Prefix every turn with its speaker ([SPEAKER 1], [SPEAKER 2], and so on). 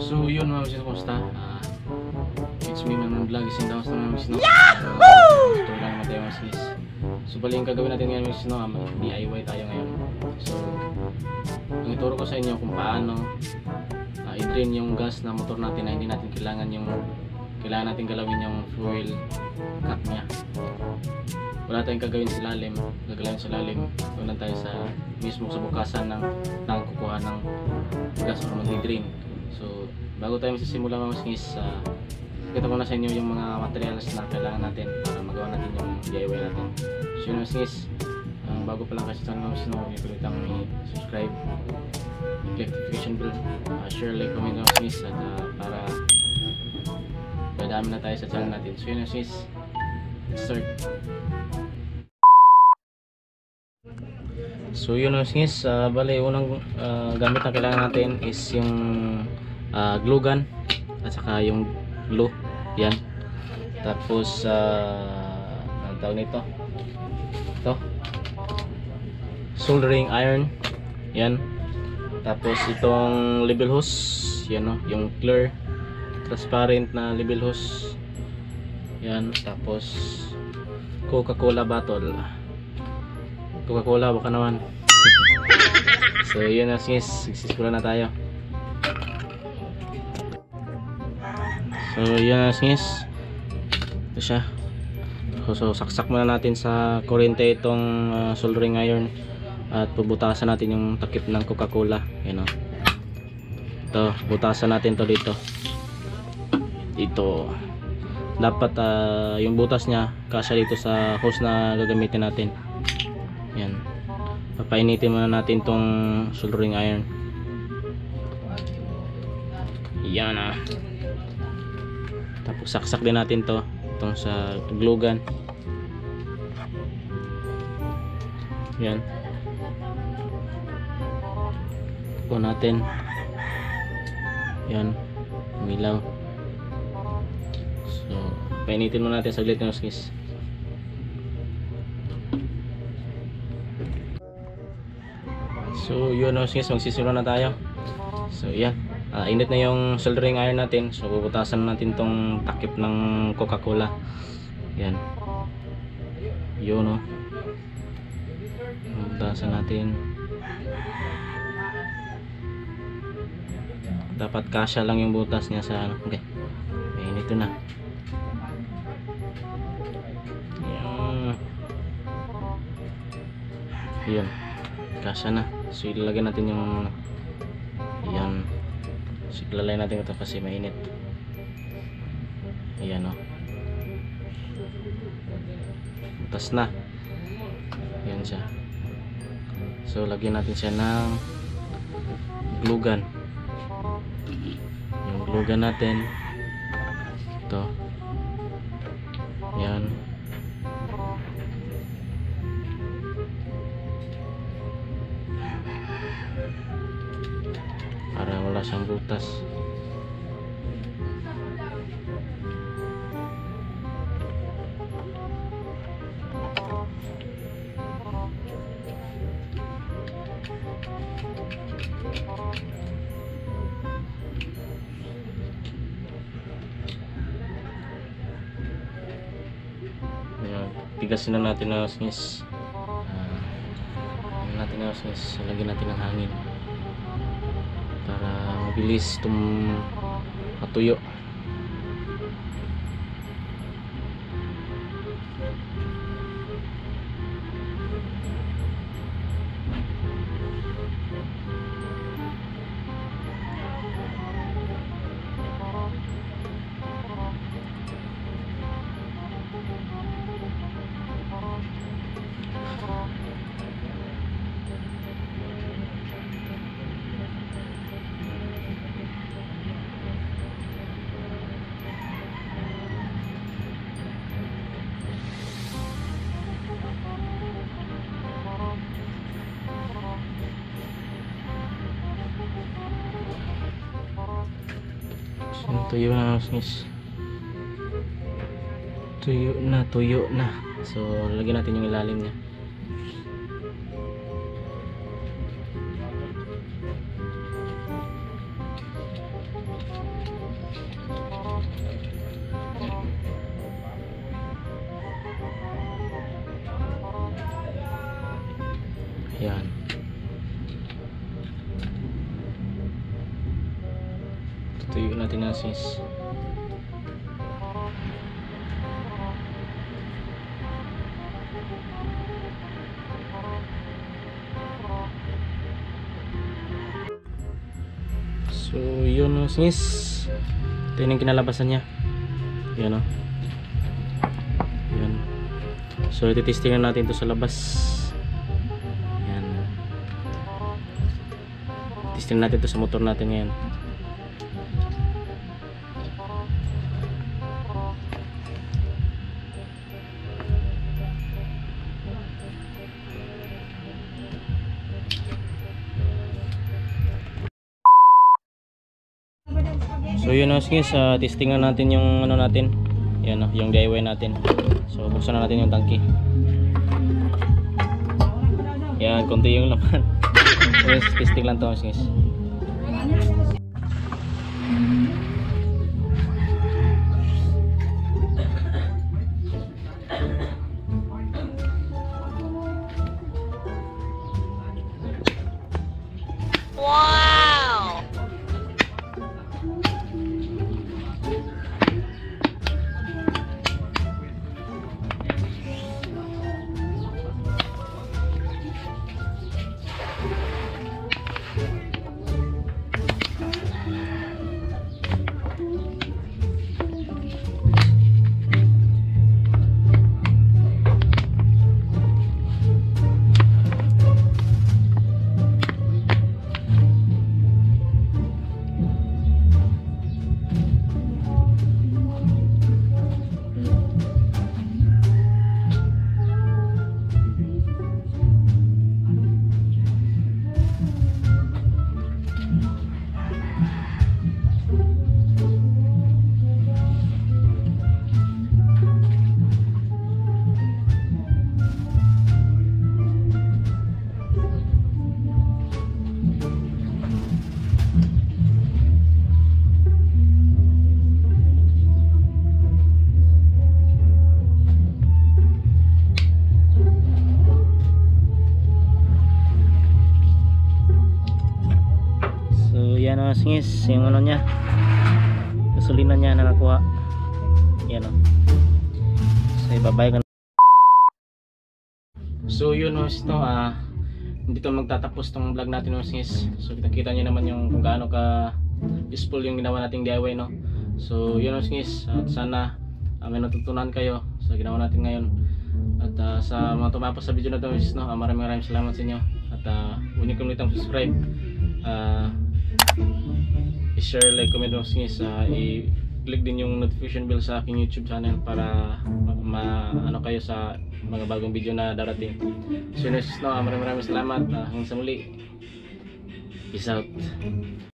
[SPEAKER 1] So yun mga misis, kumusta? It's me man vlog is in the house na mga misis, no? Ito lang naman tayo mga misis. So bali yung gagawin natin ngayon misis, no? DIY tayo ngayon. So ang ituro ko sa inyo kung paano i-drain yung gas na motor natin na hindi natin kailangan natin galawin yung fuel cap nya. Wala tayong gagawin sa lalim, doon lang tayo sa mismo sa bukasan ng kukuha ng gas para mag-drain. So bago tayo magsisimula mga misis, kita ko na sa inyo yung mga materials na kailangan natin para magawa natin yung DIY natin. So yun misis, bago pa lang kasi sa mga misis, huwag niyo kalitang i-subscribe, i-click notification bell, share, like, comment mga misis, at para dadami na tayo sa channel natin. So yun misis, let's start. So yun misis, bali unang gamit na kailangan natin is yung glue gun at saka yung glue, yan. Tapos ang tawag nito, ito soldering iron, yan. Tapos itong level hose, yan, no? Yung clear transparent na level hose, yan. Tapos Coca-Cola bottle, Coca-Cola baka naman. So yun na guys, successful na tayo. So yun na guys, ito siya. So saksak muna natin sa kuryente itong soldering iron at pubutasan natin yung takip ng Coca-Cola, yan, o. Ito, butasan natin to dito. Dito dapat yung butas nya kasya dito sa hose na gagamitin natin. Yan, papainitin muna natin tong soldering iron. Yan, tapos saksak din natin itong sa glue gun. Yan, po natin. Yan, umilaw. So painitin muna natin saglit ng guys. So yun guys, magsisimula na tayo. So yan, init na yung soldering iron natin. So bubutasan natin tong takip ng Coca-Cola. Yan, yun, bubutasan natin. Dapat kasya lang yung butas niya sa okay. Init na. Yan, kasya na. So ilalagay natin yung yan. So ilalagay natin ito kasi mainit. Ayan, butas na. Yan siya. So lagyan natin siya ng glue gun. Yung glue gun natin ito, yan. Para wala siyang butas. Tigasin na natin na guys. Lagyan natin ng hangin para mabilis matuyo. Tuyo na guys, tuyo na. So lagyan natin yung ilalim niya. Yan. Tutuyo natin ang sis. So yun o sis. Ito yung kinalabasan niya. Yan o. Yan. So ititesting na natin ito sa labas. Yan. Testing natin ito sa motor natin ngayon. So yun o guys, testing na natin yung ano natin. Yan o, yung DIY natin. So buksan na natin yung tangki. Yan, konti yung laman. Yes, testing lang to guys.
[SPEAKER 2] Wow!
[SPEAKER 1] Yan o singis, yung ano niya, gasolina niya na nakuha. Yan o. So ibabay ka na. So yun o ito, dito magtatapos tong vlog natin o singis. So kita nyo naman yung kung gaano ka useful yung ginawa nating DIY no. So yun o singis, at sana may natutunan kayo sa ginawa natin ngayon. At sa mga tumapos sa video na ito no, maraming salamat sa inyo. At huwag niyo kalimutan subscribe, i-share, like, comment mo guys, i-click din yung notification bell sa aking YouTube channel para ano kayo sa mga bagong video na darating. So next no, maraming salamat, hanggang sa muli, peace out.